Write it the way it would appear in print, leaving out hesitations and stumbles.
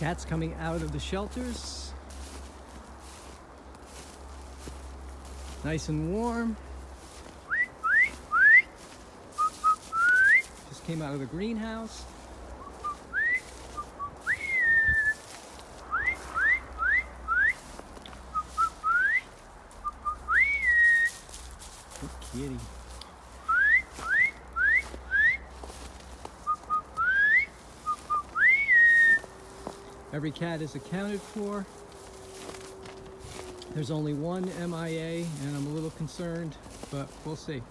Cats coming out of the shelters. Nice and warm. Just came out of the greenhouse. Good kitty. Every cat is accounted for. There's only one MIA, and I'm a little concerned, but we'll see.